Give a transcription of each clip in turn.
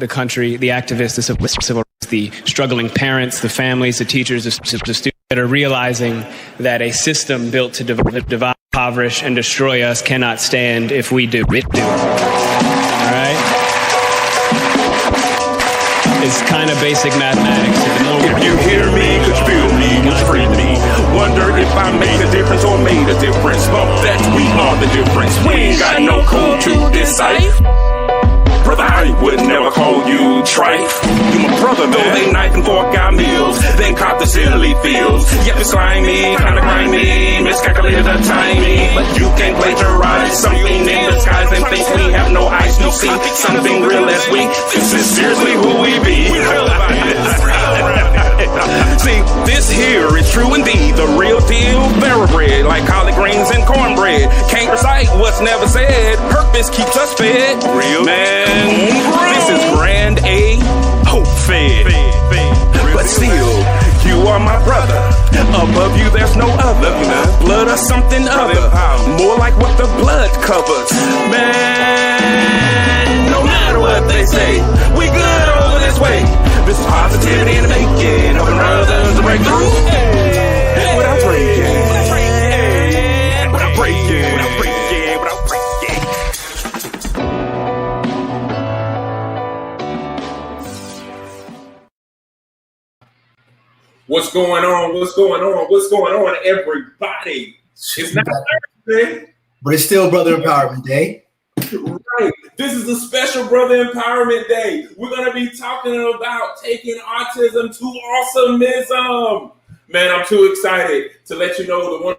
the country, the activists, the civil rights, the struggling parents, the families, the teachers, the students that are realizing that a system built to divide, impoverish, and destroy us cannot stand if we do it. All right? It's kind of basic mathematics. If you hear me, could feel me, could free me. Wonder if I made a difference or made a difference. But that we are the difference. We ain't got no code to decipher. Brother, I would never call you trife. You my brother, though they knife and fork our meals, then cop the silly feels. Yep, it's slimy, kinda grimy, miscalculated the timing. But you can't plagiarize something in the skies and think we have no eyes to see something real as we. This is seriously who we be. See, this here is true indeed, the real deal, thoroughbred, like collard greens and cornbread. Can't recite what's never said, purpose keeps us fed. Real man, this is grand A, hope fed. But still, you are my brother, above you there's no other. Blood or something other, more like what the blood covers. Man, no matter what they say, we good over this way. This is positivity in the making, helping brothers to break through. Without breaking, without breaking, without breaking, without breaking. What's going on? What's going on? What's going on, everybody? It's not Thursday, but it's still Brother Empowerment Day. Right. This is a special Brother Empowerment Day. We're going to be talking about taking autism to Awesome-ism. Man, I'm too excited to let you know the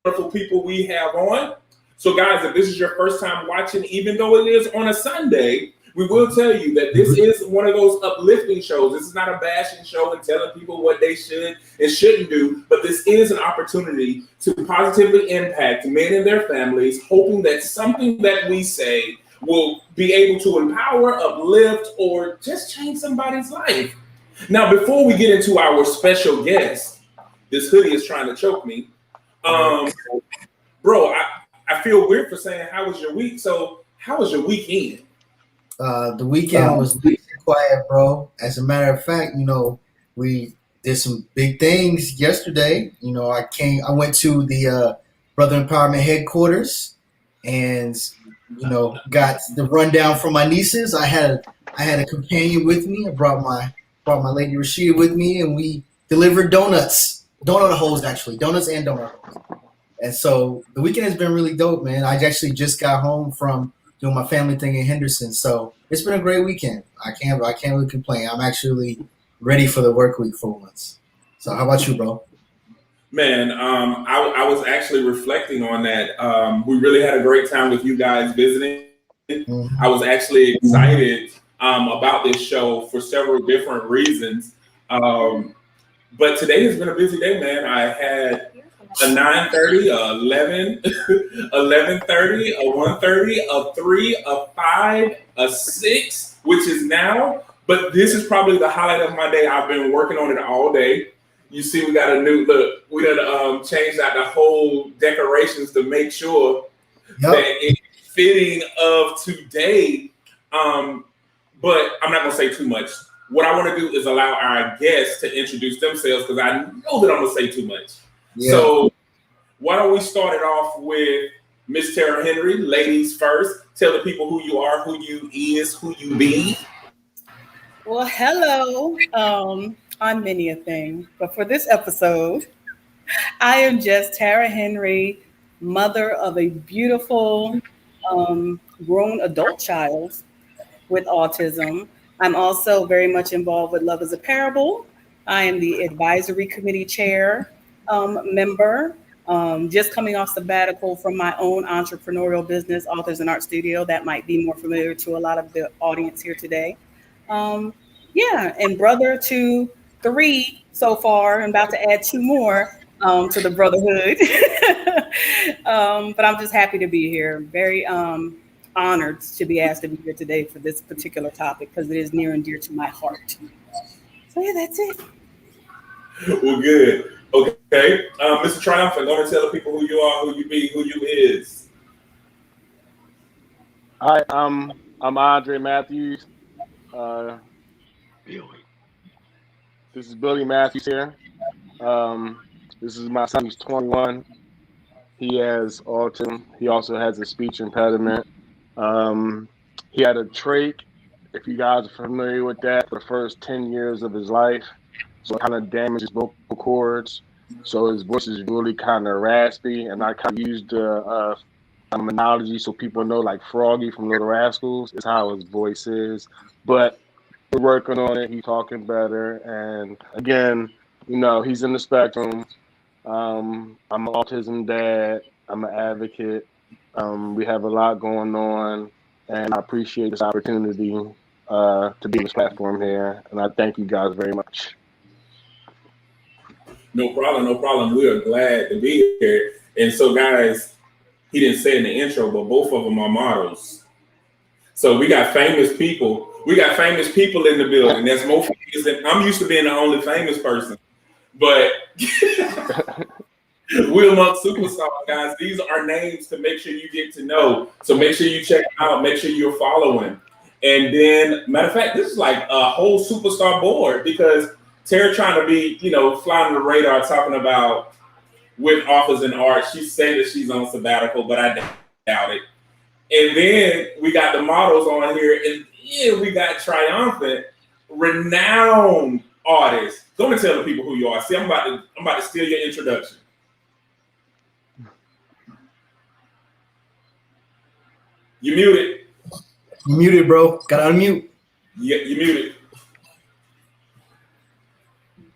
wonderful people we have on. So, guys, if this is your first time watching, even though it is on a Sunday, we will tell you that this is one of those uplifting shows. This is not a bashing show and telling people what they should and shouldn't do, but this is an opportunity to positively impact men and their families, hoping that something that we say will be able to empower, uplift, or just change somebody's life. Now, before we get into our special guest, this hoodie is trying to choke me. Bro, I feel weird for saying, how was your week? So how was your weekend? The weekend was quiet, bro. As a matter of fact, we did some big things yesterday. I went to the Brother Empowerment headquarters and, got the rundown from my nieces. I had a companion with me. I brought my lady Rashida with me, and we delivered donuts holes, actually, donuts and donut holes. And so the weekend has been really dope, man. I actually just got home from doing my family thing in Henderson. So it's been a great weekend. I can't really complain. I'm actually ready for the work week for once. So how about you, bro? Man, I was actually reflecting on that. We really had a great time with you guys visiting. Mm-hmm. I was actually excited about this show for several different reasons. But today has been a busy day, man. I had a 9:30, a 11, 11:30, a 1:30, a 3, a 5, a 6, which is now. But this is probably the highlight of my day. I've been working on it all day. You see, we got a new look. We done changed out the whole decorations to make sure that it's fitting of today. But I'm not gonna say too much. What I want to do is allow our guests to introduce themselves because I know that I'm gonna say too much. Yeah. So why don't we start it off with Miss Tara Henry, ladies first. Tell the people who you are, who you is, who you be. Well, hello. I'm many a thing, but for this episode, I am just Tara Henry, mother of a beautiful grown adult child with autism. I'm also very much involved with Love is a Parable. I am the advisory committee chair member, just coming off sabbatical from my own entrepreneurial business, Authors and Art Studio. That might be more familiar to a lot of the audience here today. And brother to 3 so far, and about to add 2 more to the brotherhood. But I'm just happy to be here. Very honored to be asked to be here today for this particular topic because it is near and dear to my heart. So yeah, that's it. Well, good. Okay, Mr. Triumphant, going to tell the people who you are, who you be, who you is. Hi, I'm Andre Matthews. This is Billy Matthews here. This is my son. He's 21. He has autism. He also has a speech impediment. He had a trach, if you guys are familiar with that, for the first 10 years of his life. So it kind of damages vocal cords. So his voice is really kind of raspy. And I kind of used the terminology so people know, like Froggy from Little Rascals is how his voice is. But we're working on it. He's talking better. And again, you know, he's in the spectrum. I'm an autism dad. I'm an advocate. We have a lot going on. And I appreciate this opportunity to be on this platform here. And I thank you guys very much. No problem, no problem. We are glad to be here. And so, guys, he didn't say in the intro, but both of them are models. So we got famous people. We got famous people in the building. That's more famous than I'm used to being the only famous person. But we're amongst superstars, guys. These are names to make sure you get to know. So make sure you check them out. Make sure you're following. And then, matter of fact, this is like a whole superstar board because Tara trying to be, you know, flying on the radar, talking about with authors in art. She said that she's on sabbatical, but I doubt it. And then we got the models on here, and then we got triumphant, renowned artists. Go and tell the people who you are. See, I'm about to steal your introduction. You muted. You muted, bro. Gotta unmute. Yeah, you muted.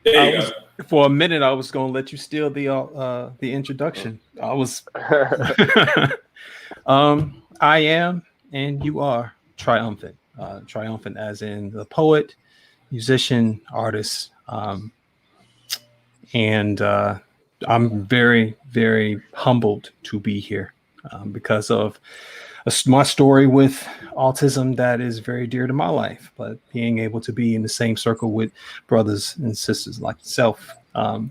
There you go. For a minute, I was going to let you steal the introduction. I was, I am, and you are triumphant. Triumphant as in the poet, musician, artist, and I'm very, very humbled to be here because of my story with autism that is very dear to my life, but being able to be in the same circle with brothers and sisters like yourself, and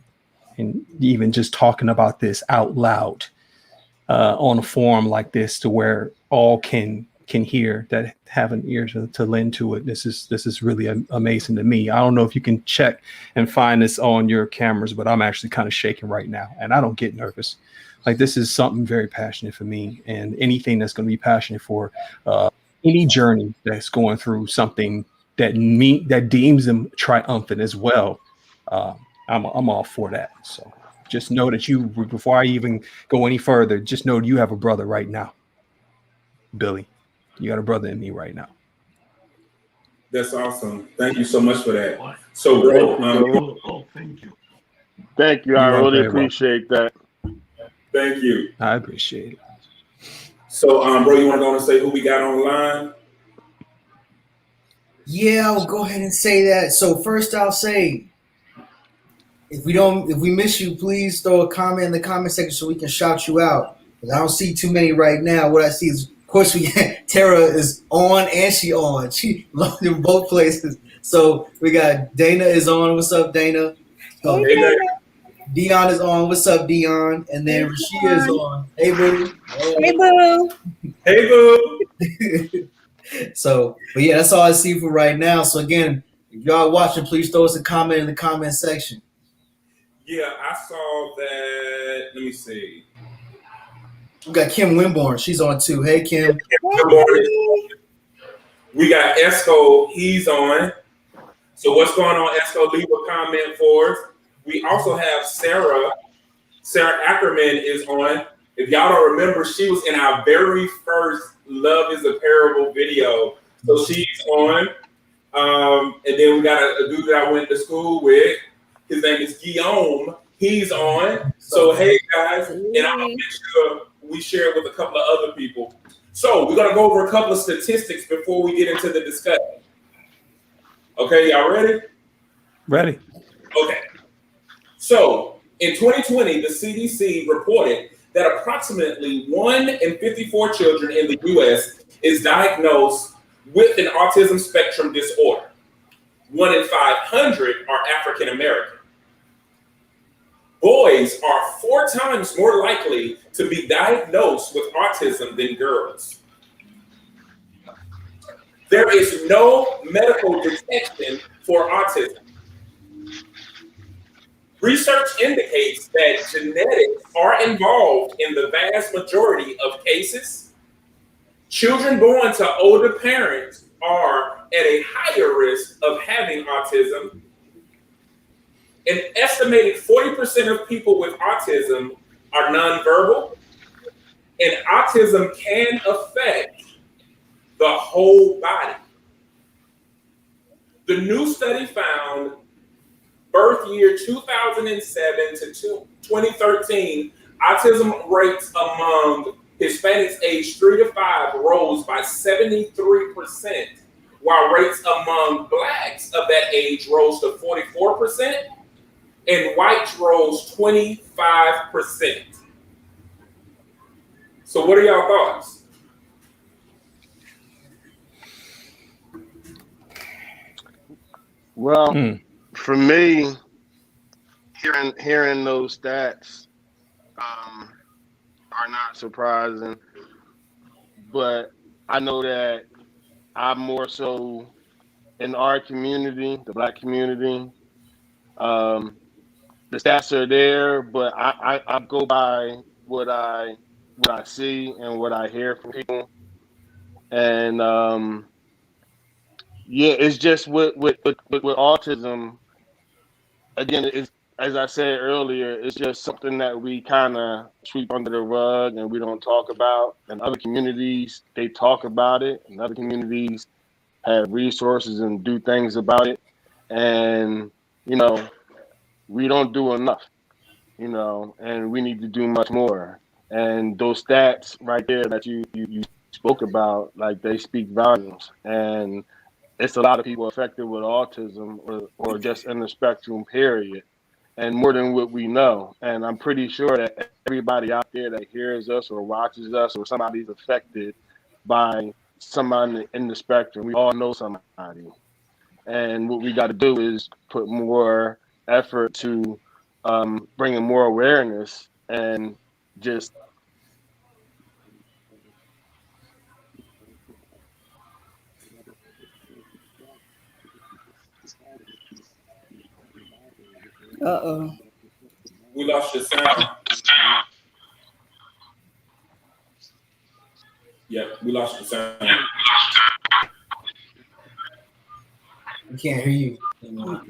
even just talking about this out loud on a forum like this to where all can hear that have an ear to lend to it. This is really amazing to me. I don't know if you can check and find this on your cameras, but I'm actually kind of shaking right now, and I don't get nervous. Like, this is something very passionate for me, and anything that's going to be passionate for any journey that's going through something that deems them triumphant as well. I'm all for that. So just know that before I even go any further, just know you have a brother right now, Billy. You got a brother in me right now. That's awesome. Thank you so much for that. So, bro, thank you. Thank you. I really appreciate that. Thank you. I appreciate it. So, bro, you want to go and say who we got online? Yeah, I'll go ahead and say that. So first I'll say, if we miss you, please throw a comment in the comment section so we can shout you out. Because I don't see too many right now. What I see is, of course, Tara is on and she on. She logged in both places. So we got Dana is on. What's up, Dana? Hey, Dana. Dion is on. What's up, Dion? And then Rashia is on. Hey, boo. Hey, boo. Hey, boo. So, but yeah, that's all I see for right now. So again, if y'all watching, please throw us a comment in the comment section. Yeah, I saw that. Let me see. We got Kim Winborn. She's on too. Hey, Kim. Good morning. We got Esco. He's on. So what's going on, Esco? Leave a comment for us. We also have Sarah. Sarah Ackerman is on. If y'all don't remember, she was in our very first Love is a Parable video. So she's on. And then we got a dude that I went to school with. His name is Guillaume. He's on. So hey, guys. And I'll make sure we share it with a couple of other people. So we're going to go over a couple of statistics before we get into the discussion. Okay, y'all ready? Ready. Okay. So in 2020, the CDC reported that approximately 1 in 54 children in the U.S. is diagnosed with an autism spectrum disorder. 1 in 500 are African American. Boys are 4 times more likely to be diagnosed with autism than girls. There is no medical detection for autism. Research indicates that genetics are involved in the vast majority of cases. Children born to older parents are at a higher risk of having autism. An estimated 40% of people with autism are nonverbal, and autism can affect the whole body. The new study found birth year 2007 to 2013, autism rates among Hispanics aged 3 to 5 rose by 73%, while rates among Blacks of that age rose to 44%, and whites rose 25%. So what are y'all thoughts? Well, for me, hearing those stats are not surprising, but I know that I'm more so in our community, the Black community. The stats are there, but I go by what I see and what I hear from people, and yeah, it's just with autism. Again, it's, as I said earlier, it's just something that we kind of sweep under the rug and we don't talk about. In other communities, they talk about it. In other communities, have resources and do things about it, and we don't do enough. And we need to do much more. And those stats right there that you spoke about, like, they speak volumes. And it's a lot of people affected with autism or just in the spectrum, period, and more than what we know. And I'm pretty sure that everybody out there that hears us or watches us or somebody's affected by somebody in the spectrum, we all know somebody. And what we got to do is put more effort to bringing more awareness and just We lost your sound. Yep, we lost your sound. We can't hear you anymore.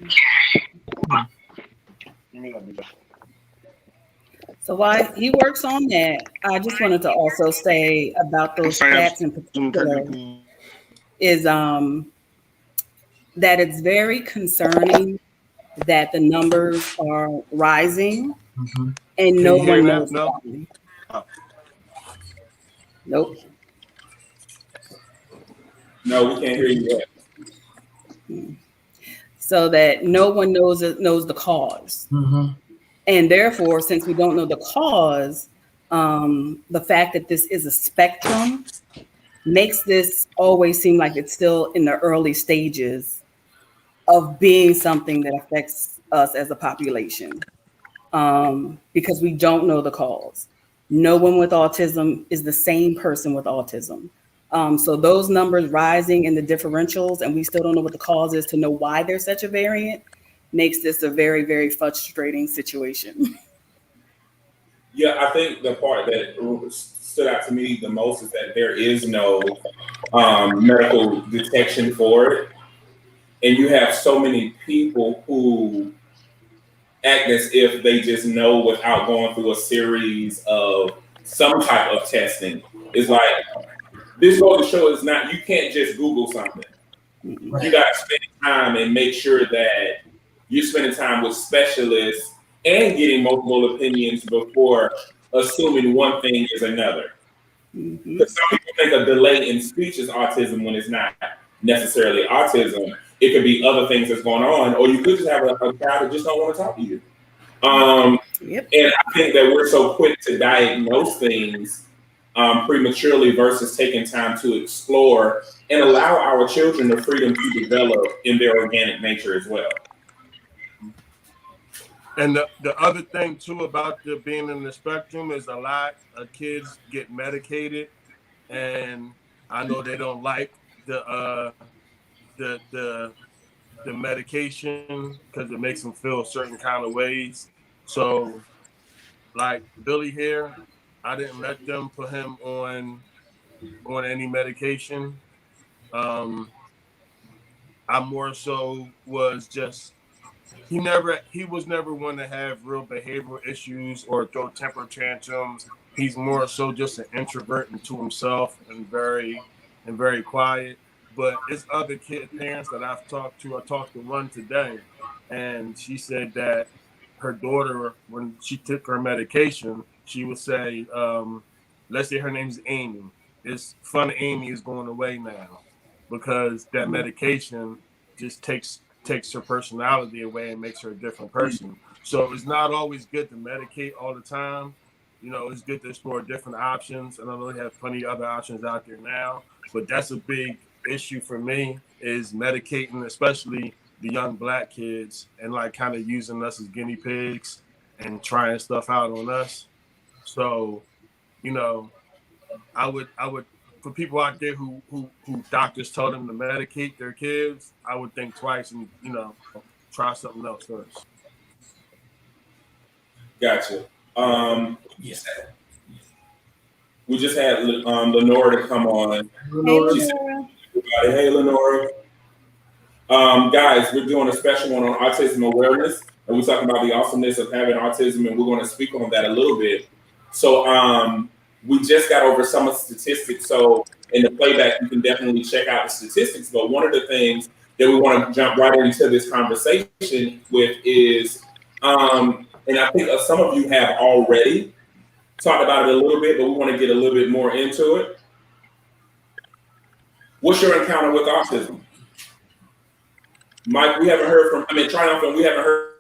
So while he works on that, I just wanted to also say about those stats in particular is that it's very concerning that the numbers are rising and no one knows why. Nope. No, we can't hear you yet. So that no one knows the cause. And therefore, since we don't know the cause, the fact that this is a spectrum makes this always seem like it's still in the early stages of being something that affects us as a population, because we don't know the cause. No one with autism is the same person with autism. So those numbers rising in the differentials, and we still don't know what the cause is to know why there's such a variant, makes this a very, very frustrating situation. Yeah, I think the part that stood out to me the most is that there is no medical detection for it. And you have so many people who act as if they just know without going through a series of some type of testing. It's like, this goes to show you can't just Google something. You got to spend time and make sure that you're spending time with specialists and getting multiple opinions before assuming one thing is another. Because some people think a delay in speech is autism when it's not necessarily autism. It could be other things that's going on, or you could just have a child that just don't want to talk to you. And I think that we're so quick to diagnose things prematurely versus taking time to explore and allow our children the freedom to develop in their organic nature as well. And the other thing too about being in the spectrum is a lot of kids get medicated, and I know they don't like the medication because it makes them feel certain kind of ways. So, like Billy here, I didn't let them put him on any medication. I more so was just he was never one to have real behavioral issues or throw temper tantrums. He's more so just an introvert into himself and very quiet. But it's other parents that I've talked to. I talked to one today, and she said that her daughter, when she took her medication, she would say, let's say her name's Amy. It's fun Amy is going away now because that medication just takes her personality away and makes her a different person. So it's not always good to medicate all the time. You know, it's good to explore different options. And I know they have plenty of other options out there now, but that's a big issue for me is medicating, especially the young Black kids, and like kind of using us as guinea pigs and trying stuff out on us. So, you know, I would for people out there who doctors told them to medicate their kids, I would think twice and, you know, try something else first. Gotcha. We just had Lenora to come on. Hey, Lenora. Guys, we're doing a special one on autism awareness, and we're talking about the awesomeness of having autism, and we're going to speak on that a little bit. So we just got over some of the statistics. So in the playback, you can definitely check out the statistics. But one of the things that we want to jump right into this conversation with is, and I think some of you have already talked about it a little bit, but we want to get a little bit more into it. What's your encounter with autism? Mike, we haven't heard from, Triumphant, we haven't heard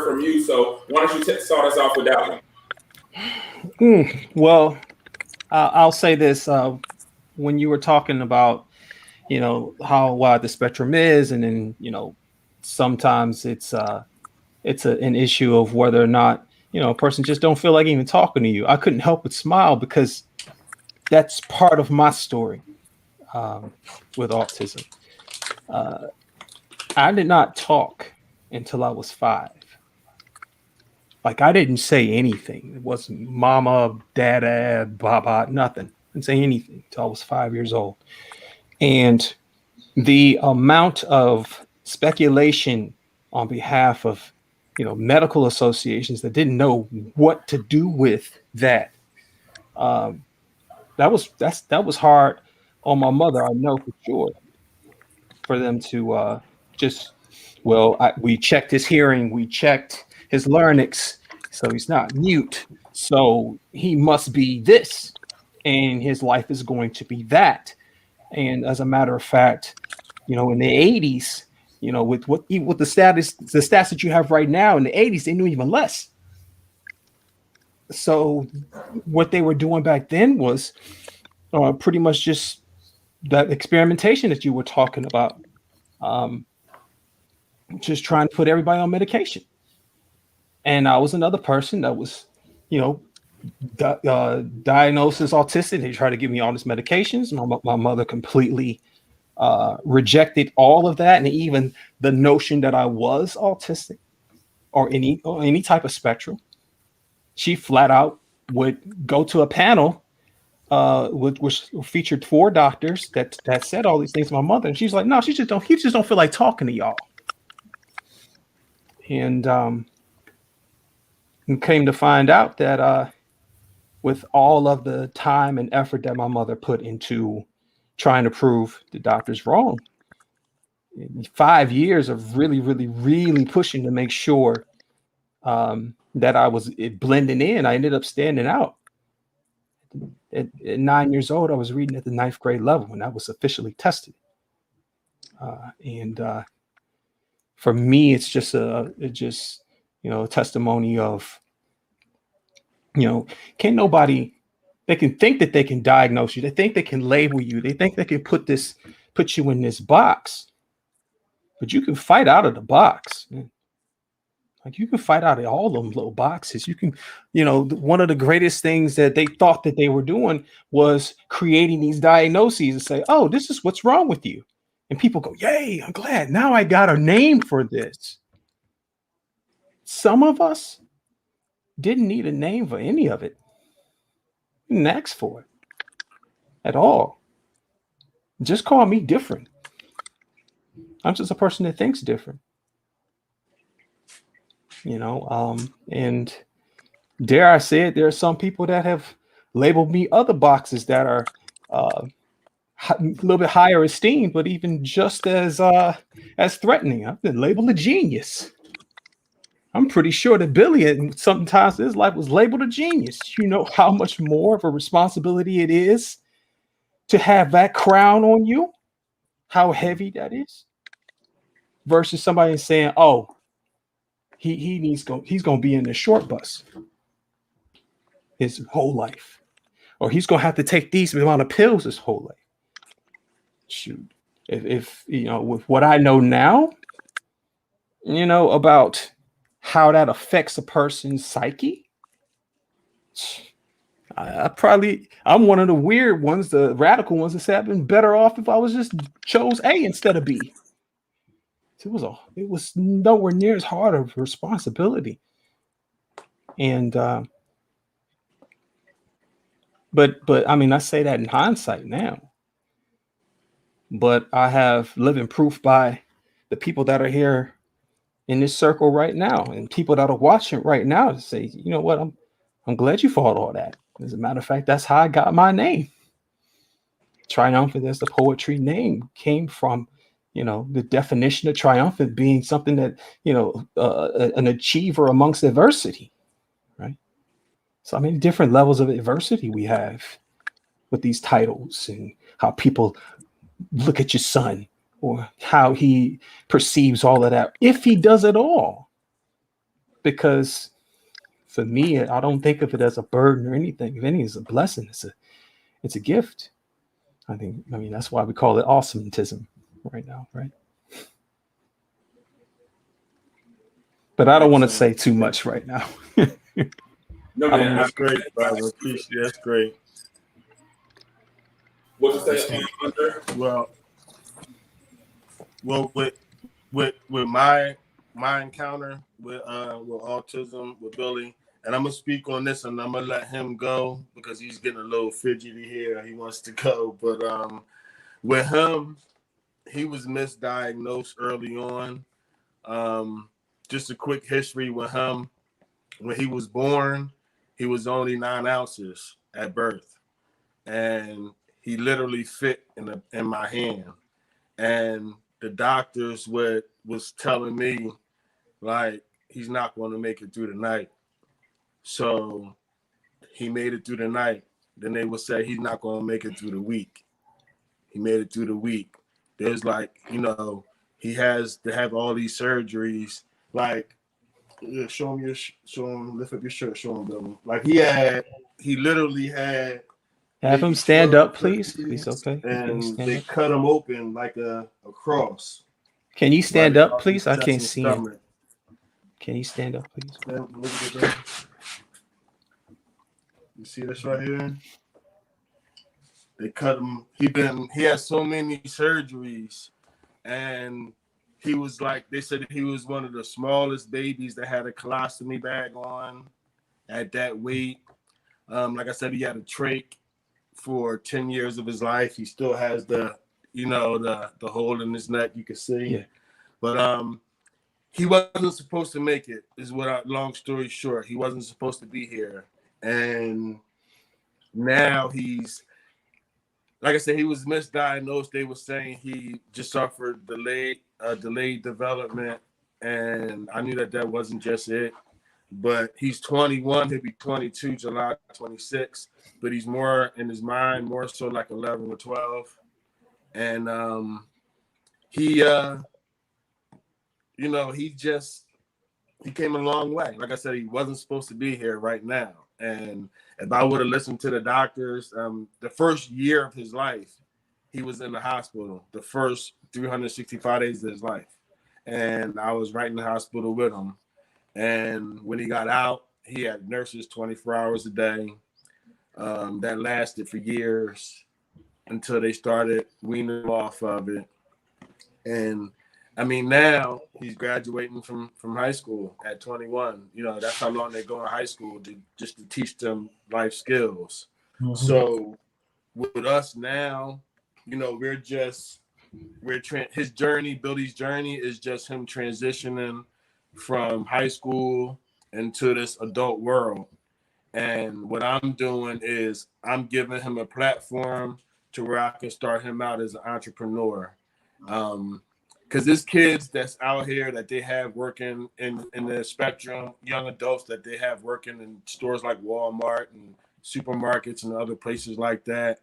from you. So why don't you start us off with that one? Well, I'll say this. When you were talking about, you know, how wide the spectrum is, and then, you know, sometimes it's an issue of whether or not, you know, a person just don't feel like even talking to you. I couldn't help but smile because that's part of my story with autism. I did not talk until I was 5. Like, I didn't say anything. It wasn't mama, dada, baba, nothing. I didn't say anything until I was 5 years old. And the amount of speculation on behalf of, you know, medical associations that didn't know what to do with that, that was hard on my mother, I know for sure, for them to we checked his hearing, we checked his larynx, so he's not mute, so he must be this, and his life is going to be that. And as a matter of fact, you know, in the 80s, you know, with the stats that you have right now, in the 80s, they knew even less. So what they were doing back then was pretty much just that experimentation that you were talking about, just trying to put everybody on medication. And I was another person that was, you know, diagnosed as autistic. They tried to give me all these medications. My mother completely rejected all of that, and even the notion that I was autistic or any type of spectrum. She flat out would go to a panel which featured 4 doctors that said all these things to my mother, and she's like, no, he just don't feel like talking to y'all. And came to find out that with all of the time and effort that my mother put into trying to prove the doctors wrong, 5 years of really, really, really pushing to make sure that I was blending in, I ended up standing out. At 9 years old, I was reading at the 9th grade level when I was officially tested. And for me, it's just a testimony of, you know, they can think that they can diagnose you. They think they can label you. They think they can put you in this box, but you can fight out of the box. Like you can fight out of all them little boxes. You can, one of the greatest things that they thought that they were doing was creating these diagnoses and say, oh, this is what's wrong with you. And people go, yay, I'm glad. Now I got a name for this. Some of us didn't need a name for any of it. We didn't ask for it at all. Just call me different. I'm just a person that thinks different. And dare I say it, there are some people that have labeled me other boxes that are a little bit higher esteemed, but even just as threatening. I've been labeled a genius. I'm pretty sure that Billy sometimes in his life was labeled a genius. You know how much more of a responsibility it is to have that crown on you, how heavy that is, versus somebody saying, oh, he's going to be in the short bus his whole life, or he's going to have to take these amount of pills his whole life. Shoot, if with what I know now, about how that affects a person's psyche, I'm one of the weird ones, the radical ones that say I've been better off if I was just chose A instead of B. It was nowhere near as hard of a responsibility. And but I mean, I say that in hindsight now, but I have living proof by the people that are here in this circle right now and people that are watching right now to say, you know what, I'm glad you fought all that. As a matter of fact, that's how I got my name. Triumphant as the poetry name came from, the definition of triumphant being something that, an achiever amongst adversity, right? So, I mean, different levels of adversity we have with these titles and how people look at your son or how he perceives all of that, if he does at all. Because for me, I don't think of it as a burden or anything. If anything, it's a blessing. It's a gift. I mean, that's why we call it Awesome-ism right now, right? But I don't want to say too much right now. No, man, that's great, brother. Appreciate that's great. What you say, Hunter? Well, with my encounter with autism with Billy, and I'm gonna speak on this, and I'm gonna let him go because he's getting a little fidgety here. He wants to go, but with him, he was misdiagnosed early on. Just a quick history with him: when he was born, he was only 9 ounces at birth, and he literally fit in my hand. And the doctors was telling me, like, he's not going to make it through the night. So he made it through the night. Then they would say he's not going to make it through the week. He made it through the week. There's like, he has to have all these surgeries. Like, show him, lift up your shirt, show him, Bill. Like he literally had. Have him stand up, please. Please, okay. And they cut him open like a cross. Can you stand up, please? I can't see him. Can you stand up, please? You see this right here? They cut him. He had so many surgeries, and he was like, they said he was one of the smallest babies that had a colostomy bag on at that weight. Like I said, he had a trach for 10 years of his life. He still has the hole in his neck, you can see. Yeah. But he wasn't supposed to make it, long story short. He wasn't supposed to be here. And now he's, like I said, he was misdiagnosed. They were saying he just suffered delayed development. And I knew that wasn't just it. But he's 21. He'll be 22 July 26th. But he's more in his mind, more so like 11 or 12. And he came a long way. Like I said, he wasn't supposed to be here right now. And if I would have listened to the doctors, the first year of his life, he was in the hospital, the first 365 days of his life. And I was right in the hospital with him. And when he got out, he had nurses 24 hours a day. That lasted for years until they started weaning him off of it. And I mean, now he's graduating from high school at 21. You know, that's how long they go in high school just to teach them life skills. Mm-hmm. So with us now, you know, his journey, Billy's journey is just him transitioning from high school into this adult world. And what I'm doing is I'm giving him a platform to where I can start him out as an entrepreneur. Because there's kids that's out here that they have working in the spectrum, young adults that they have working in stores like Walmart and supermarkets and other places like that.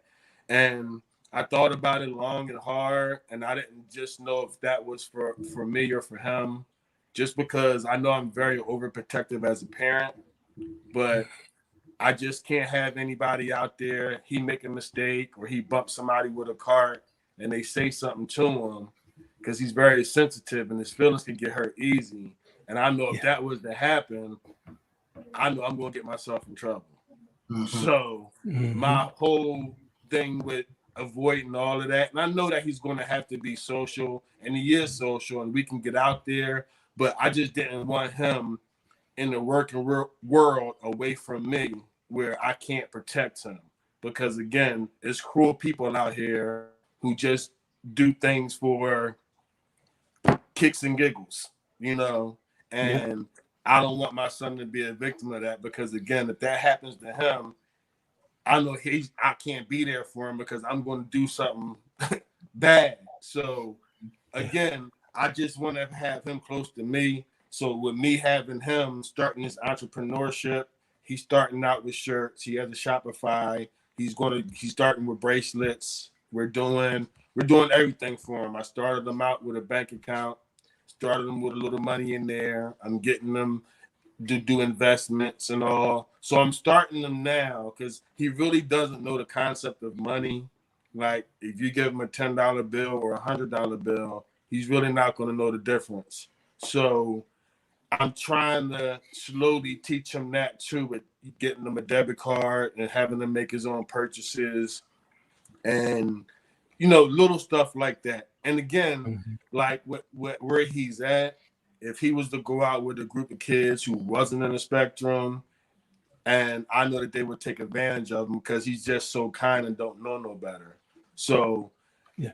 And I thought about it long and hard, and I didn't just know if that was for me or for him, just because I know I'm very overprotective as a parent, but I just can't have anybody out there, he make a mistake or he bumps somebody with a cart and they say something to him, because he's very sensitive and his feelings can get hurt easy. And I know if that was to happen, I know I'm going to get myself in trouble. Mm-hmm. So my whole thing with avoiding all of that, and I know that he's going to have to be social, and he is social, and we can get out there, but I just didn't want him in the working world away from me where I can't protect him. Because again, it's cruel people out here who just do things for kicks and giggles, you know, and I don't want my son to be a victim of that, because again, if that happens to him, I know I can't be there for him because I'm going to do something bad. So again, I just want to have him close to me. So with me having him starting his entrepreneurship, he's starting out with shirts. He has a Shopify. He's starting with bracelets. We're doing everything for him. I started him out with a bank account, started him with a little money in there. I'm getting them to do investments and all. So I'm starting him now because he really doesn't know the concept of money. Like if you give him a $10 bill or a $100 bill, he's really not going to know the difference. So I'm trying to slowly teach him that too, with getting him a debit card and having him make his own purchases and, you know, little stuff like that. And again, like where he's at, if he was to go out with a group of kids who wasn't in the spectrum, and I know that they would take advantage of him because he's just so kind and don't know no better. So,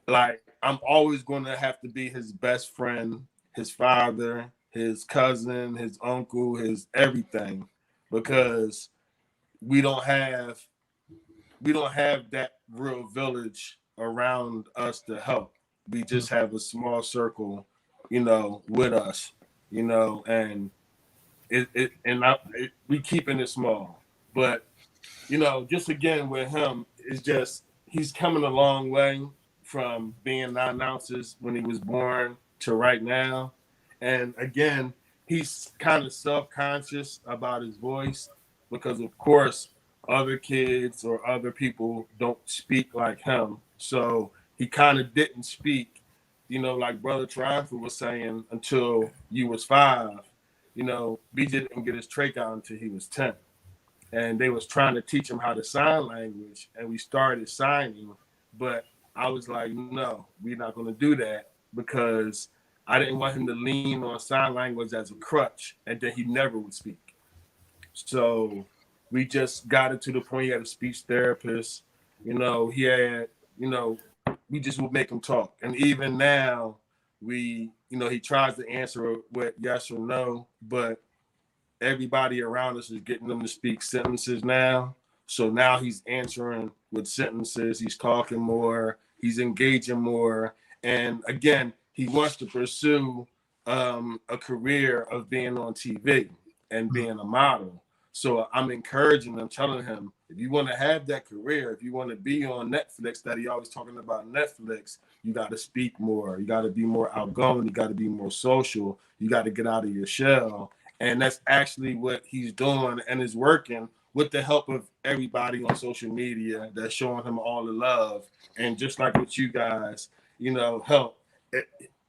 like, I'm always going to have to be his best friend, his father, his cousin, his uncle, his everything, because we don't have that real village around us to help. We just have a small circle, you know, with us, you know, and we keeping it small. But, you know, just again with him, it's just he's coming a long way from being 9 ounces when he was born to right now. And again, he's kind of self-conscious about his voice because, of course, other kids or other people don't speak like him. So he kind of didn't speak, you know, like Brother Triumph was saying, until you was 5. You know, BJ didn't get his trach out until he was 10. And they was trying to teach him how to sign language, and we started signing. But I was like, no, we're not going to do that, because I didn't want him to lean on sign language as a crutch, and then he never would speak. So we just got it to the point he had a speech therapist. You know, he had, you know, we just would make him talk. And even now, he tries to answer with yes or no, but everybody around us is getting them to speak sentences now. So now he's answering with sentences. He's talking more. He's engaging more. And again, he wants to pursue a career of being on TV and being a model. So I'm encouraging him, telling him, if you want to have that career, if you want to be on Netflix, that he always talking about Netflix, you got to speak more. You got to be more outgoing. You got to be more social. You got to get out of your shell. And that's actually what he's doing, and is working with the help of everybody on social media that's showing him all the love. And just like with you guys, you know, help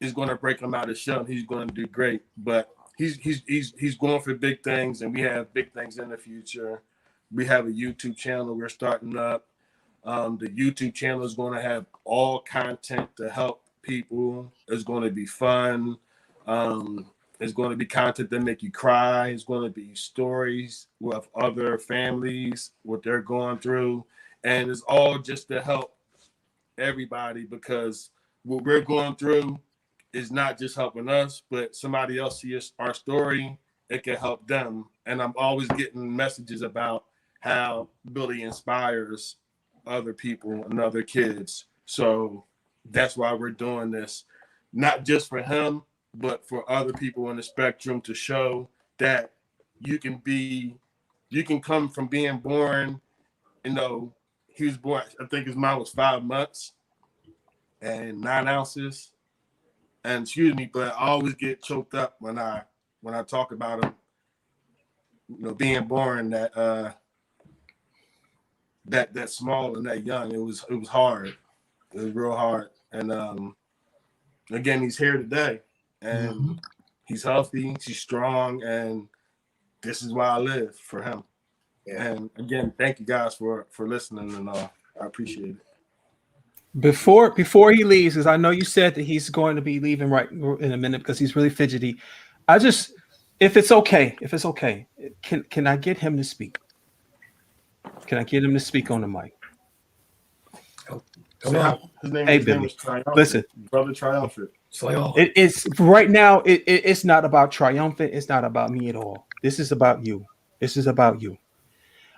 is going to break him out of shell. He's going to do great. But he's going for big things, and we have big things in the future. We have a YouTube channel we're starting up. The YouTube channel is going to have all content to help people. It's going to be fun. It's going to be content that make you cry. It's going to be stories with other families, what they're going through. And it's all just to help everybody, because what we're going through is not just helping us, but somebody else sees our story, it can help them. And I'm always getting messages about how Billy inspires other people and other kids. So that's why we're doing this, not just for him, but for other people in the spectrum, to show that you can come from being born, he was born, I think his mom was 5 months and 9 ounces. And excuse me, but I always get choked up when I talk about him, being born that small and that young. It was hard. It was real hard. And again, he's here today, and he's healthy, he's strong, and this is why I live, for him. Yeah. And again, thank you guys for listening and all. I appreciate it. Before he leaves, because I know you said that he's going to be leaving right in a minute because he's really fidgety. If it's okay, can I get him to speak? Can I get him to speak on the mic? Come on. His name Billy. Triumphant. Listen, Brother Triumphant. It's right now. It's not about Triumphant. It's not about me at all. This is about you. This is about you.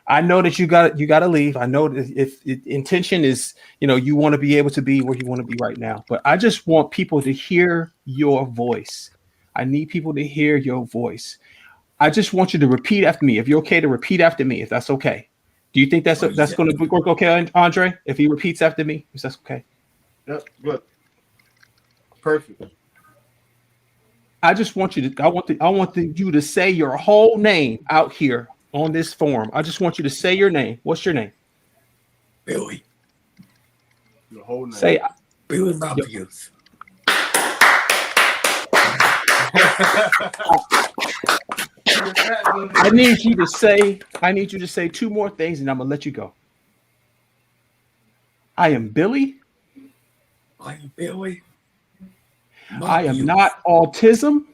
I know that you got to leave. I know that if intention is, you want to be able to be where you want to be right now. But I just want people to hear your voice. I need people to hear your voice. I just want you to repeat after me. If you're okay to repeat after me, if that's okay. Do you think that's going to work okay, Andre? If he repeats after me, if that's okay. Yep, good. Perfect. I just want you to. I want you to say your whole name out here on this forum. I just want you to say your name. What's your name? Billy. Your whole name. Say Billy Matthews. I need you to say 2 more things, and I'm gonna let you go. I am Billy. I am Billy. I am not autism.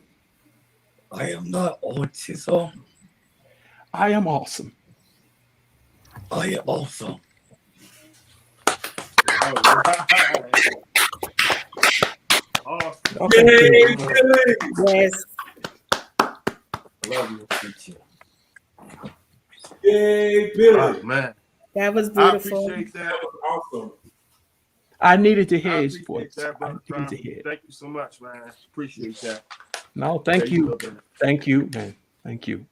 I am not autism. I am awesome. I am awesome. Awesome. Okay. Yes. Love you. Yay, Billy. Oh, man. That was I beautiful. appreciate that. That was awesome. I needed to hear I his appreciate voice. that, brother. I needed to hear it. Thank you so much, man. Appreciate that. No, thank you. Man. Thank you, man. Thank you.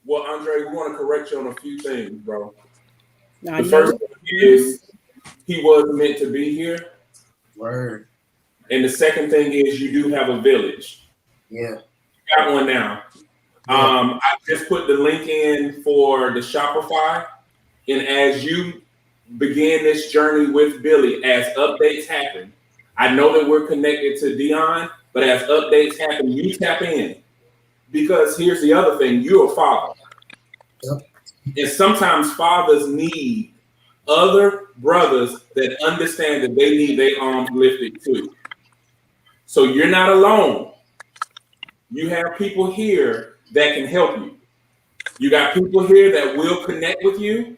Well, Andre, we want to correct you on a few things, bro. I The know. first one is he was meant to be here. Word. And the second thing is you do have a village. Yeah. You got one now. I just put the link in for the Shopify. And as you begin this journey with Billy, as updates happen, I know that we're connected to Dion, but as updates happen, you tap in. Because here's the other thing, you're a father. Yep. And sometimes fathers need other brothers that understand that they need their arms lifted too. So you're not alone. You have people here that can help you. You got people here that will connect with you,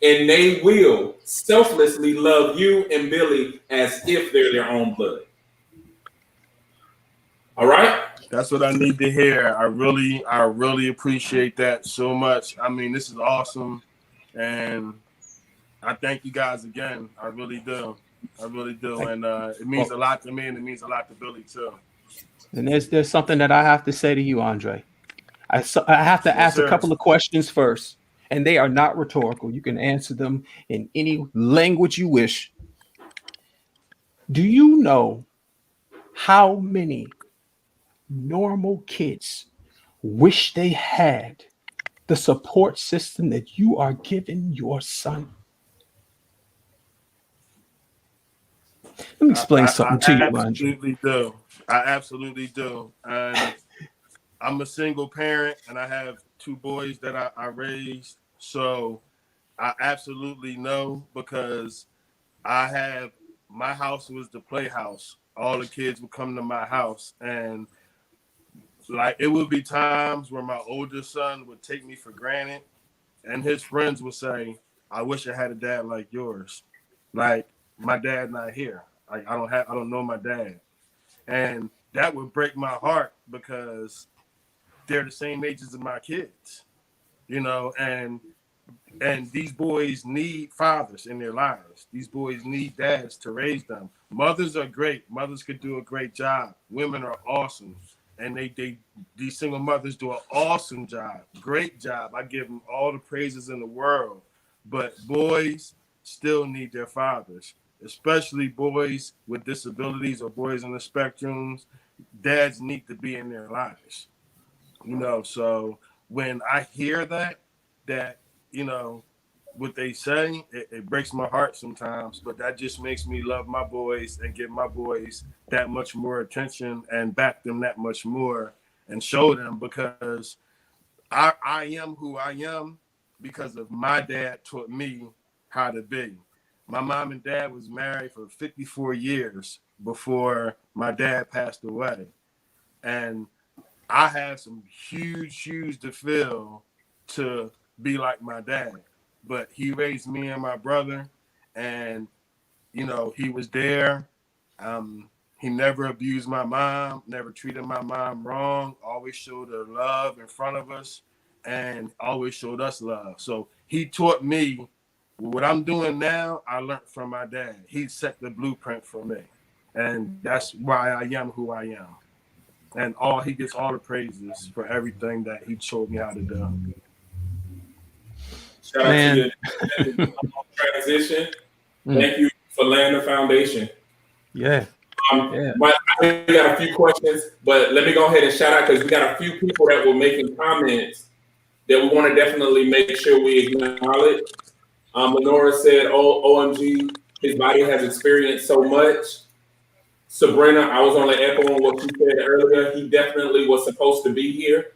and they will selflessly love you and Billy as if they're their own blood. All right? That's what I need to hear. I really appreciate that so much. I mean, this is awesome. And I thank you guys again. I really do. And it means a lot to me, and it means a lot to Billy too. And there's something that I have to say to you, Andre. I have to ask a couple of questions first, and they are not rhetorical. You can answer them in any language you wish. Do you know how many normal kids wish they had the support system that you are giving your son? Let me explain something to you, Andre. I absolutely do. And I'm a single parent, and I have 2 boys that I raised. So I absolutely know, because my house was the playhouse. All the kids would come to my house, and like it would be times where my oldest son would take me for granted, and his friends would say, "I wish I had a dad like yours." Like, my dad not here. Like, I don't know my dad, and that would break my heart because they're the same ages as my kids, and these boys need fathers in their lives. These boys need dads to raise them. Mothers are great. Mothers could do a great job. Women are awesome. And these single mothers do an awesome job. Great job. I give them all the praises in the world. But boys still need their fathers, especially boys with disabilities or boys on the spectrums. Dads need to be in their lives. So when I hear that, what they say, it breaks my heart sometimes, but that just makes me love my boys and give my boys that much more attention and back them that much more and show them, because I am who I am because of my dad taught me how to be. My mom and dad was married for 54 years before my dad passed away. And I have some huge shoes to fill to be like my dad. But he raised me and my brother, and, he was there. He never abused my mom, never treated my mom wrong, always showed her love in front of us, and always showed us love. So he taught me what I'm doing now. I learned from my dad. He set the blueprint for me, and that's why I am who I am. And he gets all the praises for everything that he showed me how to do. Shout out to your transition. Thank you for laying the foundation. Yeah. I got a few questions, but let me go ahead and shout out, because we got a few people that were making comments that we want to definitely make sure we acknowledge. Lenora said, OMG, his body has experienced so much. Sabrina, I was only echoing what you said earlier. He definitely was supposed to be here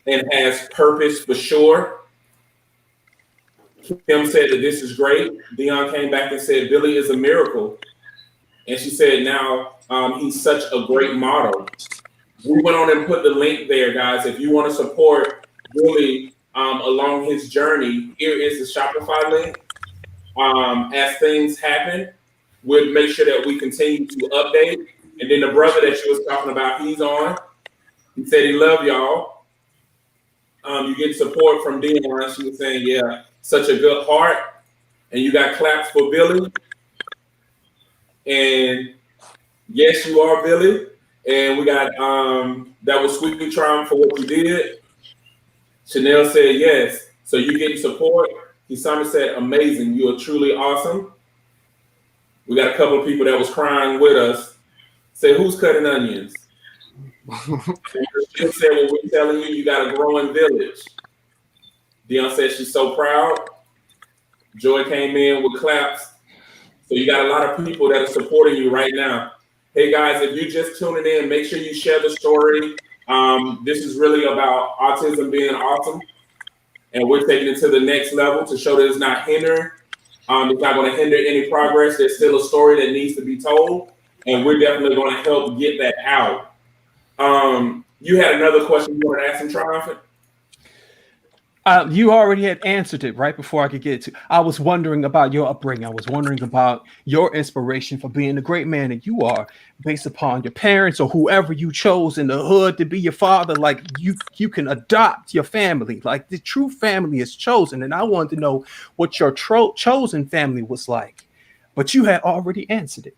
and has purpose for sure. Kim said that this is great. Dion came back and said, Billy is a miracle. And she said, now he's such a great model. We went on and put the link there, guys. If you want to support Billy along his journey, here is the Shopify link. As things happen, we'll make sure that we continue to update. And then the brother that she was talking about, he's on. He said he loved y'all. You get support from Dion. She was saying, yeah, such a good heart. And you got claps for Billy. And yes, you are Billy. And we got that was sweetly trying for what you did. Chanel said yes. So you getting support. Kisama said amazing. You are truly awesome. We got a couple of people that was crying with us. Say, who's cutting onions? She said, well, we're telling you, you got a growing village. Dion said she's so proud. Joy came in with claps. So you got a lot of people that are supporting you right now. Hey guys, if you're just tuning in, make sure you share the story. This is really about autism being awesome. And we're taking it to the next level to show that it's not hindering. It's not going to hinder any progress. There's still a story that needs to be told. And we're definitely going to help get that out. You had another question you wanted to ask him, Triumphant? You already had answered it right before I could get to. I was wondering about your upbringing. I was wondering about your inspiration for being the great man that you are, based upon your parents or whoever you chose in the hood to be your father. Like you can adopt your family. Like the true family is chosen. And I wanted to know what your chosen family was like. But you had already answered it.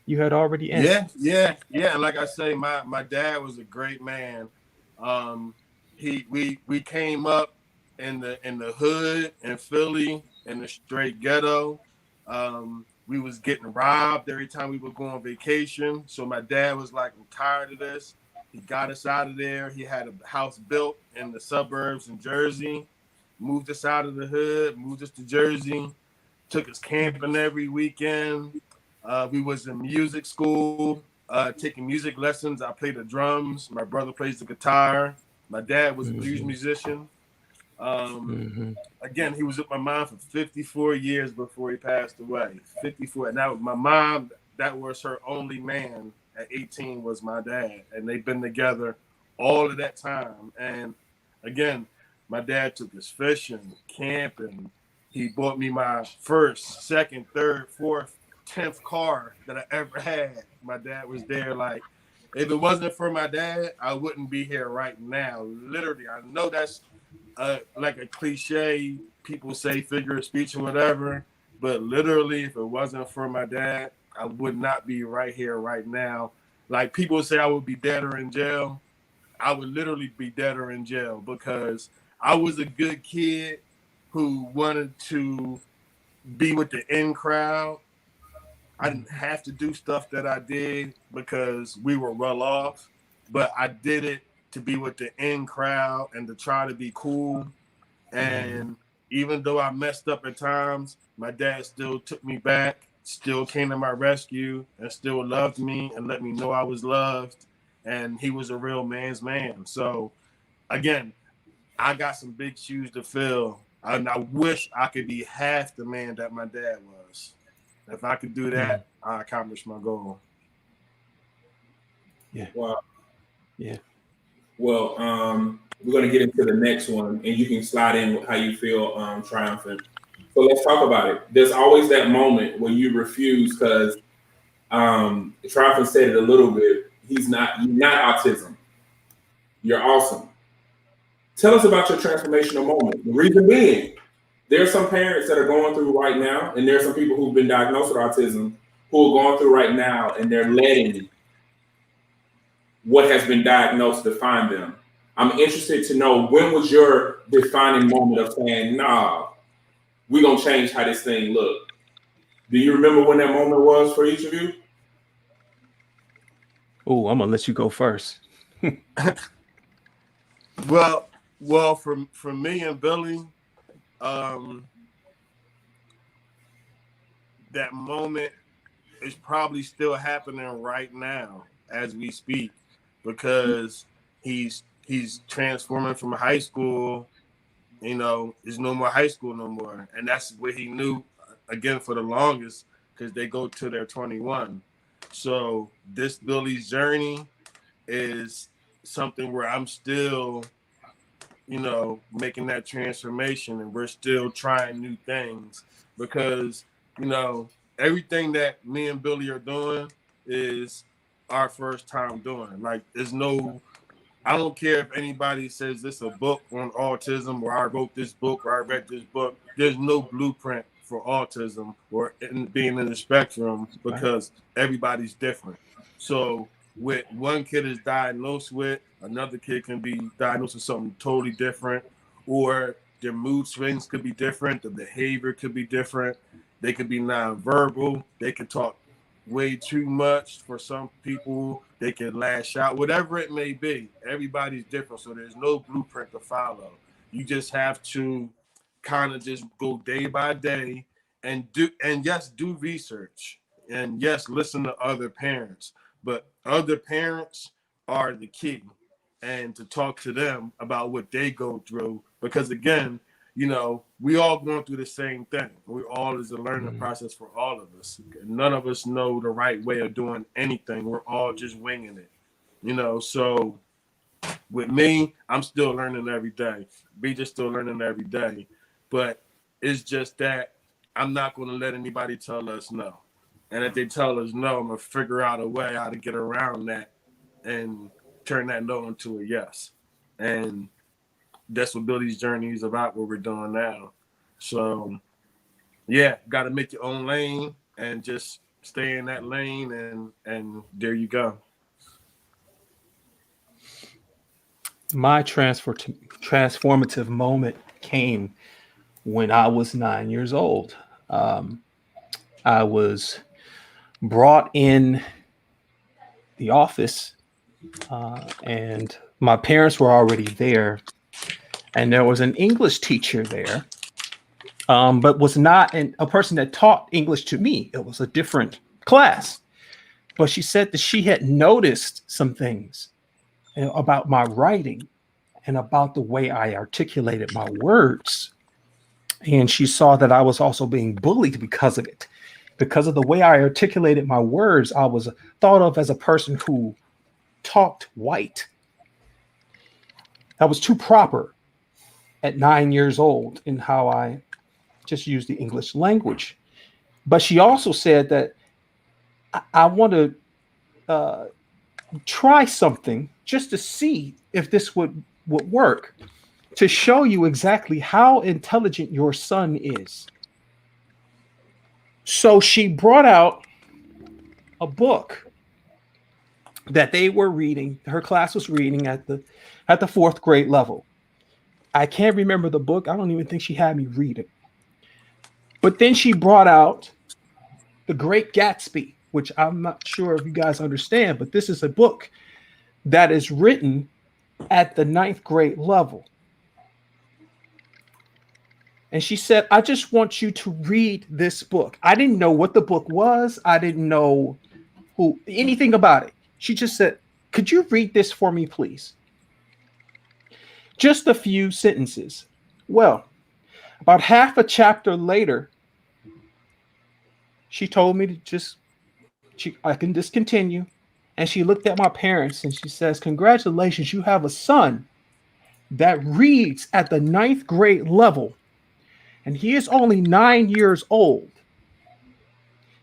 You had already answered. Yeah. Like I say, my dad was a great man. We came up in the hood in Philly, in the straight ghetto. We was getting robbed every time we would go on vacation. So my dad was like, I'm tired of this. He got us out of there. He had a house built in the suburbs in Jersey, moved us out of the hood, moved us to Jersey, took us camping every weekend. We was in music school. taking music lessons. I play the drums. My brother plays the guitar. My dad was a blues musician. Again, he was with my mom for 54 years before he passed away. 54. And that my mom, that was her only man at 18 was my dad. And they've been together all of that time. And again, my dad took us fishing, camping. He bought me my first, second, third, fourth, 10th car that I ever had. My dad was there. Like, if it wasn't for my dad, I wouldn't be here right now. Literally, I know that's like a cliche, people say figure of speech or whatever, but literally, if it wasn't for my dad, I would not be right here right now. Like, people say I would be dead or in jail. I would literally be dead or in jail because I was a good kid who wanted to be with the in crowd. I didn't have to do stuff that I did because we were well off, but I did it to be with the in crowd and to try to be cool. And even though I messed up at times, my dad still took me back, still came to my rescue, and still loved me and let me know I was loved. And he was a real man's man. So again, I got some big shoes to fill. And I wish I could be half the man that my dad was. If I could do that, I accomplished my goal. Yeah. Wow. Yeah. Well, we're going to get into the next one, and you can slide in with how you feel triumphant. So let's talk about it. There's always that moment when you refuse because Triumphant said it a little bit. You're not autism. You're awesome. Tell us about your transformational moment. The reason being, there are some parents that are going through right now, and there are some people who've been diagnosed with autism who are going through right now, and they're letting what has been diagnosed define them. I'm interested to know, when was your defining moment of saying, nah, we're going to change how this thing look? Do you remember when that moment was for each of you? Oh, I'm going to let you go first. Well, for me and Billy, that moment is probably still happening right now as we speak, because he's transforming from high school. There's no more high school no more, and that's what he knew again for the longest, because they go to their 21. So this Billy's journey is something where I'm still making that transformation, and we're still trying new things, because everything that me and Billy are doing is our first time doing. Like, I don't care if anybody says this a book on autism, or I wrote this book, or I read this book. There's no blueprint for autism or being in the spectrum, because everybody's different. So what one kid is diagnosed with, another kid can be diagnosed with something totally different, or their mood swings could be different, the behavior could be different. They could be nonverbal. They could talk way too much for some people. They can lash out, whatever it may be. Everybody's different, so there's no blueprint to follow. You just have to kind of just go day by day and do research, and yes, listen to other parents. But other parents are the key, and to talk to them about what they go through, because again, we all going through the same thing. We all is a learning process for all of us. None of us know the right way of doing anything. We're all just winging it, So with me, I'm still learning every day. BJ's still learning every day. But it's just that I'm not going to let anybody tell us no. And if they tell us no, I'm going to figure out a way how to get around that and turn that no into a yes. And that's what Billy's journey is about, what we're doing now. So, yeah, got to make your own lane and just stay in that lane, and there you go. My transformative moment came when I was 9 years old. I was brought in the office, and my parents were already there. And there was an English teacher there, but was not a person that taught English to me. It was a different class. But she said that she had noticed some things about my writing and about the way I articulated my words. And she saw that I was also being bullied because of it. Because of the way I articulated my words, I was thought of as a person who talked white. I was too proper at 9 years old in how I just used the English language. But she also said that I want to try something just to see if this would work, to show you exactly how intelligent your son is. So she brought out a book that they were reading. Her class was reading at the fourth grade level. I can't remember the book. I don't even think she had me read it. But then she brought out The Great Gatsby, which I'm not sure if you guys understand, but this is a book that is written at the 9th grade level. And she said, I just want you to read this book. I didn't know what the book was. I didn't know anything about it. She just said, could you read this for me, please? Just a few sentences. Well, about half a chapter later, she told me to I can discontinue. And she looked at my parents and she says, congratulations, you have a son that reads at the 9th grade level. And he is only 9 years old.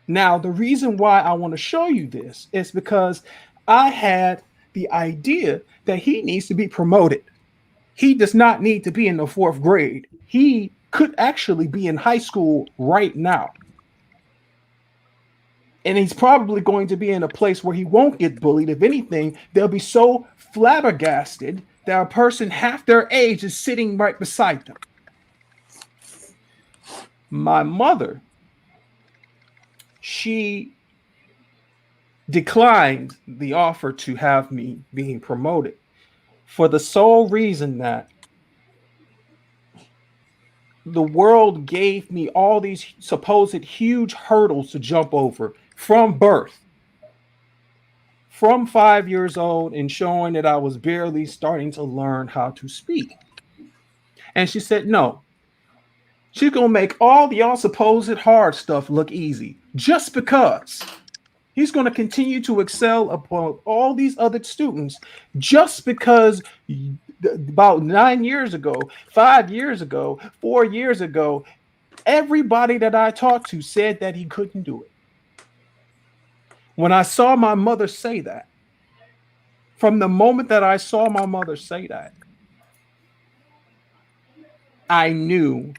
Now, the reason why I want to show you this is because I had the idea that he needs to be promoted. He does not need to be in the 4th grade. He could actually be in high school right now. And he's probably going to be in a place where he won't get bullied. If anything, they'll be so flabbergasted that a person half their age is sitting right beside them. My mother, she declined the offer to have me being promoted for the sole reason that the world gave me all these supposed huge hurdles to jump over from birth, from 5 years old, and showing that I was barely starting to learn how to speak. And she said, no, she's going to make all the y'all supposed hard stuff look easy just because he's going to continue to excel upon all these other students just because about 9 years ago, 5 years ago, 4 years ago, everybody that I talked to said that he couldn't do it. When I saw my mother say that, from the moment that I saw my mother say that, I knew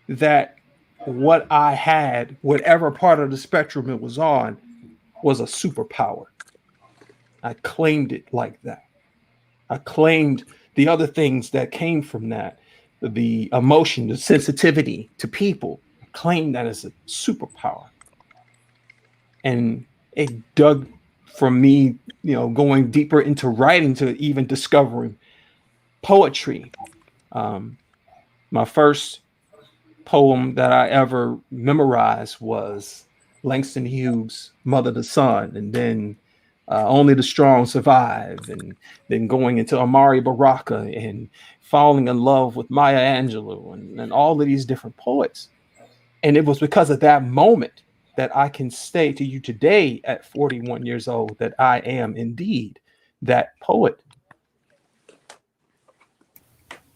that what I had, whatever part of the spectrum it was on, was a superpower. I claimed it like that. I claimed the other things that came from that, the emotion, the sensitivity to people. I claimed that as a superpower. And it dug from me, going deeper into writing to even discovering poetry. My first poem that I ever memorized was Langston Hughes' Mother to Son, and then Only the Strong Survive, and then going into Amari Baraka and falling in love with Maya Angelou and all of these different poets. And it was because of that moment that I can say to you today at 41 years old that I am indeed that poet.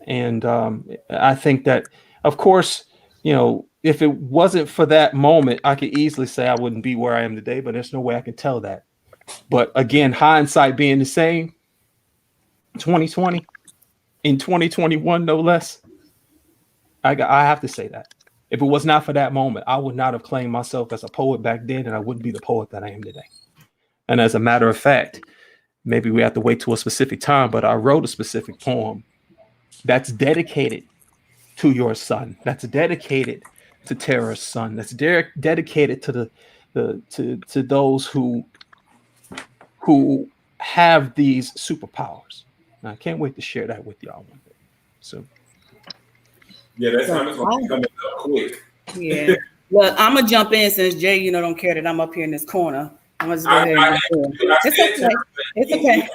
And I think that, of course, if it wasn't for that moment, I could easily say I wouldn't be where I am today, but there's no way I can tell that. But again, hindsight being the same, 2020, in 2021, no less, I have to say that. If it was not for that moment, I would not have claimed myself as a poet back then, and I wouldn't be the poet that I am today. And as a matter of fact, maybe we have to wait to a specific time, but I wrote a specific poem that's dedicated to your son, that's dedicated to Tara's son, that's dedicated to to those who have these superpowers. And I can't wait to share that with y'all one day. So. Yeah, that's coming up quick. Yeah. Well, I'm gonna jump in since Jay, don't care that I'm up here in this corner. I'm just go ahead and it's okay. It's okay.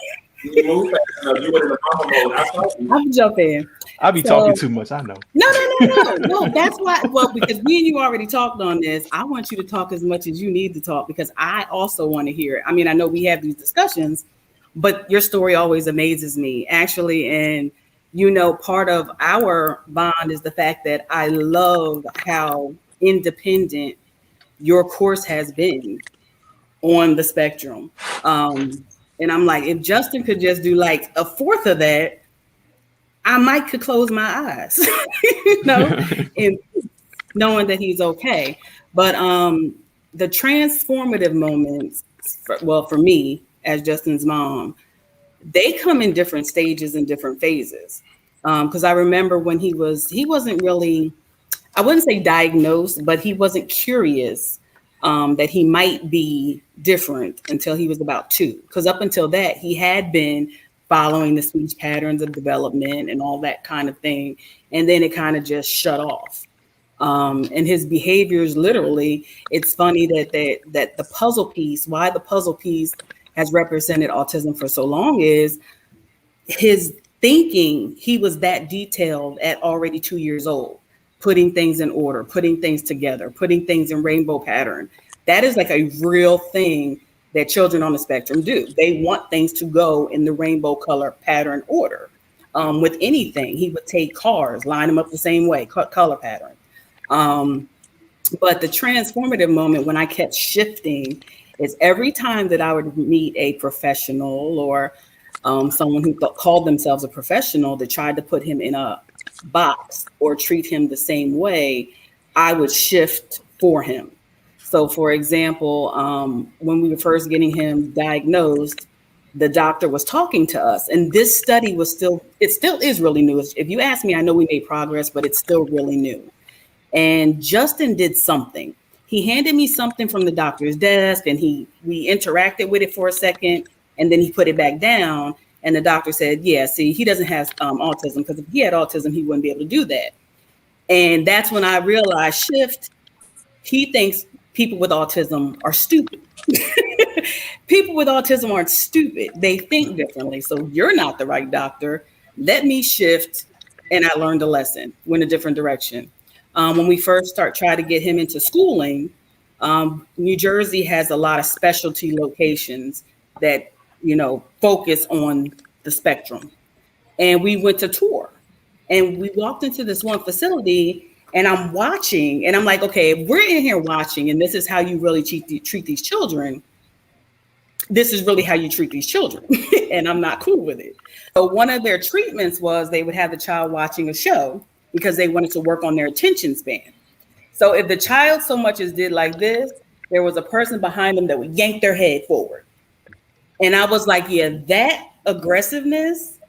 You move fast enough. You were in the mama mode. I saw you. I'm jump in. I be talking too much. I know. No. That's why. Well, because me and you already talked on this. I want you to talk as much as you need to talk because I also want to hear it. I mean, I know we have these discussions, but your story always amazes me, actually. And part of our bond is the fact that I love how independent your course has been on the spectrum. And I'm like, if Justin could just do like a fourth of that, I might could close my eyes, and knowing that he's okay. But the transformative moments, for me as Justin's mom, they come in different stages and different phases. Because I remember when he wasn't really, I wouldn't say diagnosed, but he wasn't curious that he might be different until he was about 2. Because up until that, he had been following the speech patterns of development and all that kind of thing. And then it kind of just shut off. And his behaviors, literally, it's funny that the puzzle piece, why the puzzle piece has represented autism for so long is his thinking. He was that detailed at already 2 years old, putting things in order, putting things together, putting things in rainbow pattern. That is like a real thing that children on the spectrum do. They want things to go in the rainbow color pattern order. With anything, he would take cars, line them up the same way, color pattern. But the transformative moment when I kept shifting is every time that I would meet a professional or someone who called themselves a professional that tried to put him in a box or treat him the same way, I would shift for him. So for example, when we were first getting him diagnosed, the doctor was talking to us, and this study it still is really new. If you ask me, I know we made progress, but it's still really new. And Justin did something. He handed me something from the doctor's desk, and we interacted with it for a second, and then he put it back down. And the doctor said, yeah, see, he doesn't have autism, because if he had autism, he wouldn't be able to do that. And that's when I realized shift. He thinks people with autism are stupid. People with autism aren't stupid. They think differently. So you're not the right doctor. Let me shift. And I learned a lesson, went a different direction. When we first try to get him into schooling, New Jersey has a lot of specialty locations that, focus on the spectrum. And we went to tour, and we walked into this one facility, and I'm watching, and I'm like, okay, if we're in here watching, and this is how you really treat these children, this is really how you treat these children. And I'm not cool with it. So one of their treatments was they would have the child watching a show because they wanted to work on their attention span. So if the child so much as did like this, there was a person behind them that would yank their head forward. And I was like, yeah, that aggressiveness,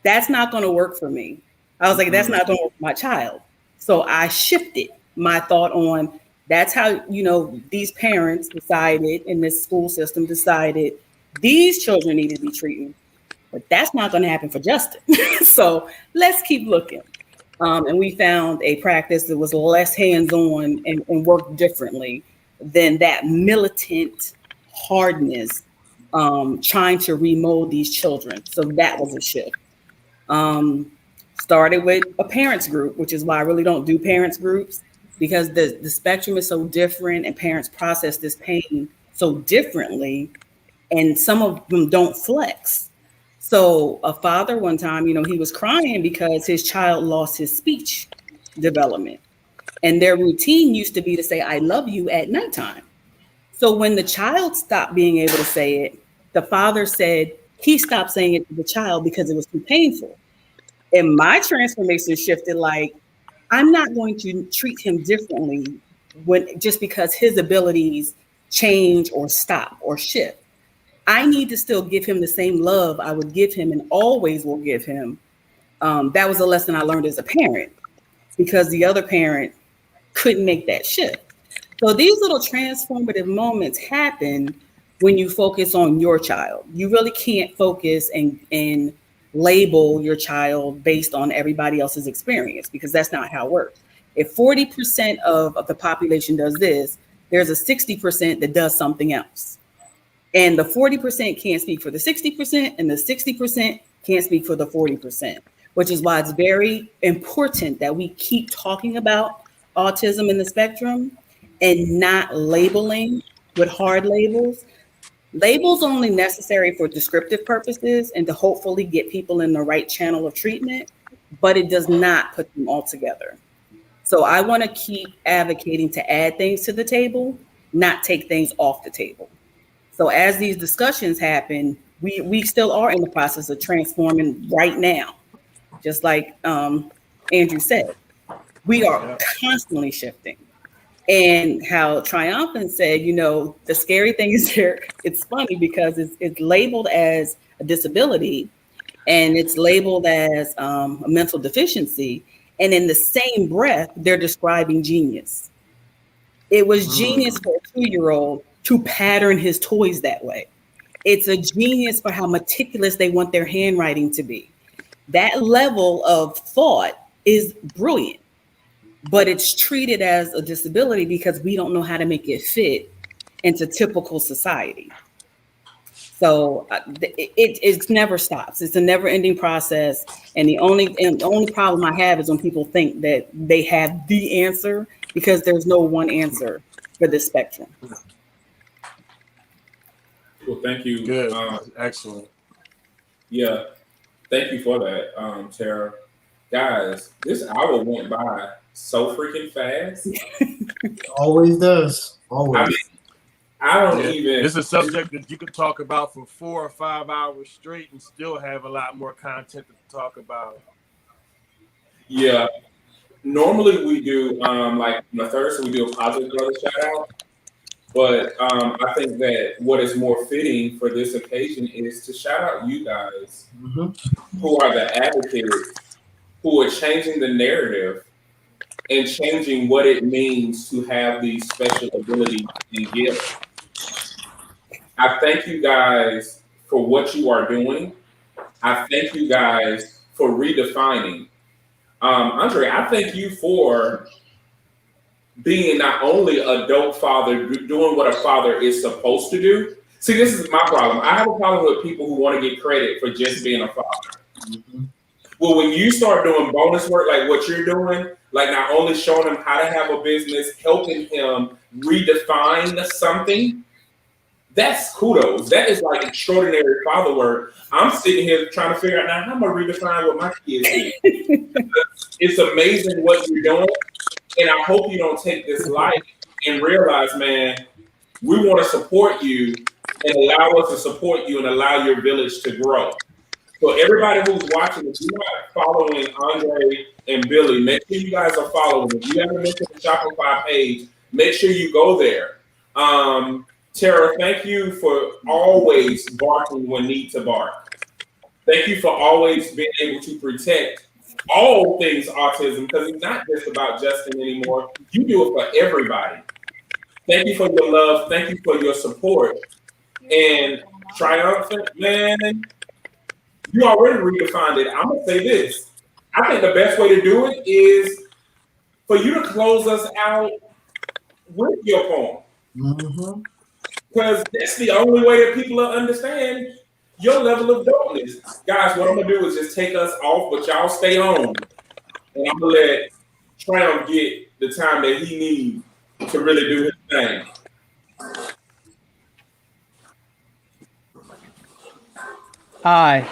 that's not going to work for me. I was like, that's not going to work for my child. So I shifted my thought on, that's how, these parents decided, and this school system decided these children need to be treated, but that's not going to happen for Justin. So let's keep looking. And we found a practice that was less hands-on and worked differently than that militant hardness, trying to remold these children. So that was a shift. Started with a parents group, which is why I really don't do parents groups, because the spectrum is so different and parents process this pain so differently, and some of them don't flex. So a father one time, he was crying because his child lost his speech development, and their routine used to be to say, I love you at nighttime. So when the child stopped being able to say it, the father said he stopped saying it to the child because it was too painful. And my transformation shifted, like, I'm not going to treat him differently just because his abilities change or stop or shift. I need to still give him the same love I would give him and always will give him. That was a lesson I learned as a parent, because the other parent couldn't make that shift. So these little transformative moments happen when you focus on your child. You really can't focus and label your child based on everybody else's experience, because that's not how it works. If 40% of the population does this, there's a 60% that does something else. And the 40% can't speak for the 60%, and the 60% can't speak for the 40%, which is why it's very important that we keep talking about autism in the spectrum and not labeling with hard labels. Labels only necessary for descriptive purposes and to hopefully get people in the right channel of treatment, but it does not put them all together. So I want to keep advocating to add things to the table, not take things off the table. So as these discussions happen, we still are in the process of transforming right now. Just like Andrew said, we are constantly shifting. And how Triumphant said, you know, the scary thing is here, it's funny because it's labeled as a disability and it's labeled as a mental deficiency. And in the same breath, they're describing genius. It was genius for a 2-year-old to pattern his toys that way. It's a genius for how meticulous they want their handwriting to be. That level of thought is brilliant, but it's treated as a disability because we don't know how to make it fit into typical society. So it never stops. It's a never-ending process. And the only problem I have is when people think that they have the answer, because there's no one answer for this spectrum. Well, thank you. Good. Excellent. Yeah, thank you for that, Tara. Guys, this hour went by so freaking fast. Always does. Always. I mean, I don't even. It's a subject that you could talk about for 4 or 5 hours straight and still have a lot more content to talk about. Yeah. Normally we do like on a Thursday we do a positive brother shout out. But I think that what is more fitting for this occasion is to shout out you guys who are the advocates, who are changing the narrative and changing what it means to have these special abilities and gifts. I thank you guys for what you are doing. I thank you guys for redefining. Andre, I thank you for being not only a dope father, doing what a father is supposed to do. See, this is my problem. I have a problem with people who want to get credit for just being a father. Well, when you start doing bonus work like what you're doing, like not only showing him how to have a business, helping him redefine something, that's kudos. That is like extraordinary father work. I'm sitting here trying to figure out now how I'm going to redefine what my kids do. It's amazing what you're doing. And I hope you don't take this life and realize, man, we want to support you and allow us to support you and allow your village to grow. So everybody who's watching, if you're not following Andre and Billy, make sure you guys are following. If you haven't mentioned the Shopify page, make sure you go there. Tara, thank you for always barking when need to bark. Thank you for always being able to protect all things autism, because it's not just about Justin anymore. You do it for everybody. Thank you for your love. Thank you for your support. And Triumphant, man, you already redefined it. I'm going to say this. I think the best way to do it is for you to close us out with your poem. Because that's the only way that people will understand your level of dopeness. Guys, what I'm going to do is just take us off, but y'all stay on. And I'm going to let Triumph get the time that he needs to really do his thing. I,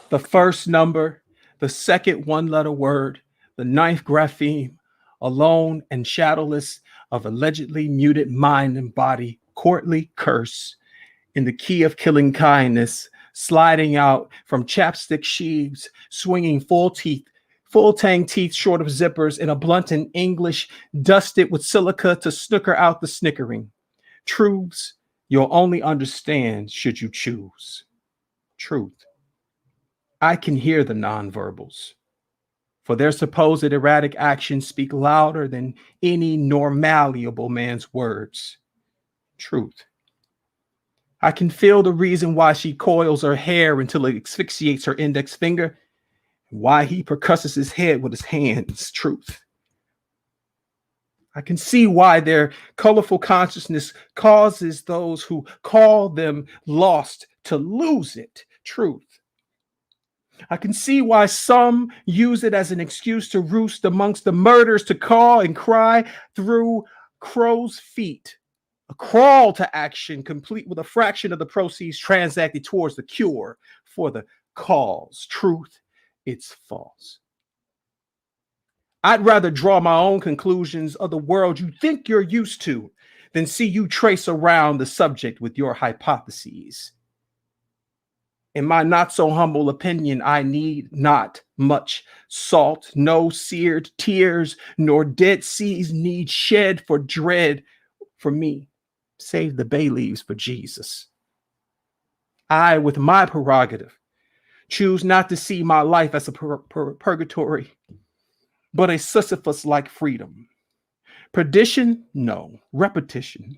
the first number, the second one-letter word, the ninth grapheme, alone and shadowless of allegedly muted mind and body, courtly curse, in the key of killing kindness, sliding out from chapstick sheaves, swinging full tang teeth short of zippers in a blunted English, dusted with silica to snooker out the snickering. Truths you'll only understand should you choose. Truth. I can hear the nonverbals, for their supposed erratic actions speak louder than any malleable man's words. Truth. I can feel the reason why she coils her hair until it asphyxiates her index finger, and why he percusses his head with his hands. Truth. I can see why their colorful consciousness causes those who call them lost to lose it. Truth. I can see why some use it as an excuse to roost amongst the murders, to call and cry through crow's feet. A crawl to action, complete with a fraction of the proceeds transacted towards the cure for the cause. Truth, it's false. I'd rather draw my own conclusions of the world you think you're used to than see you trace around the subject with your hypotheses. In my not so humble opinion, I need not much salt, no seared tears, nor dead seas need shed for dread for me. Save the bay leaves for Jesus. I, with my prerogative, choose not to see my life as a purgatory, but a Sisyphus-like freedom. Perdition? No. Repetition.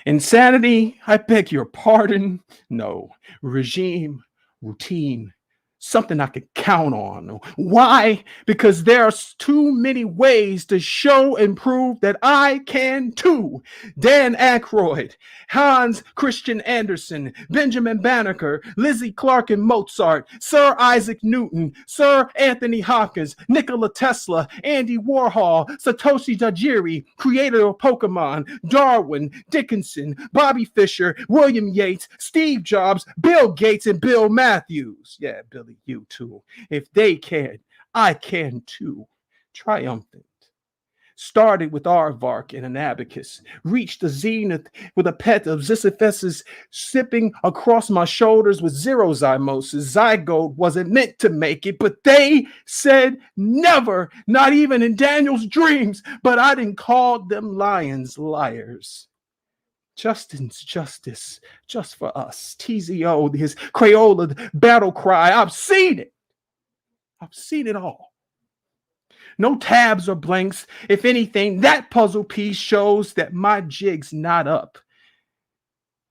Insanity? I beg your pardon? No. Regime? Routine? Something I could count on. Why? Because there's too many ways to show and prove that I can too. Dan Aykroyd, Hans Christian Andersen, Benjamin Banneker, Lizzie Clark and Mozart, Sir Isaac Newton, Sir Anthony Hopkins, Nikola Tesla, Andy Warhol, Satoshi Tajiri, creator of Pokemon, Darwin, Dickinson, Bobby Fischer, William Yates, Steve Jobs, Bill Gates, and Bill Matthews. Yeah, Billy, you too. If they can, I can too. Triumphant. Started with aardvark and an abacus, reached the zenith with a pet of Sisyphus sipping across my shoulders with zero zymosis. Zygote wasn't meant to make it, but they said never, not even in Daniel's dreams. But I didn't call them lions liars. Justin's justice, just for us. TZO, his Crayola battle cry. I've seen it. I've seen it all. No tabs or blanks. If anything, that puzzle piece shows that my jig's not up.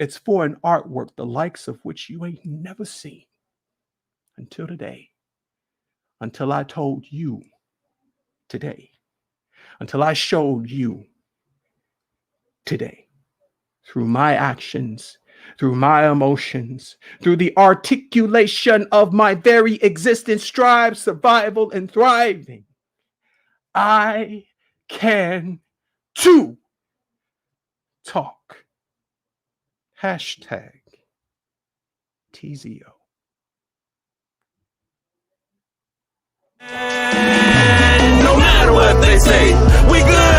It's for an artwork the likes of which you ain't never seen until today. Until I told you today. Until I showed you today. Through my actions, through my emotions, through the articulation of my very existence, strive, survival, and thriving. I can too talk. Hashtag TZO. No matter what they say, we good.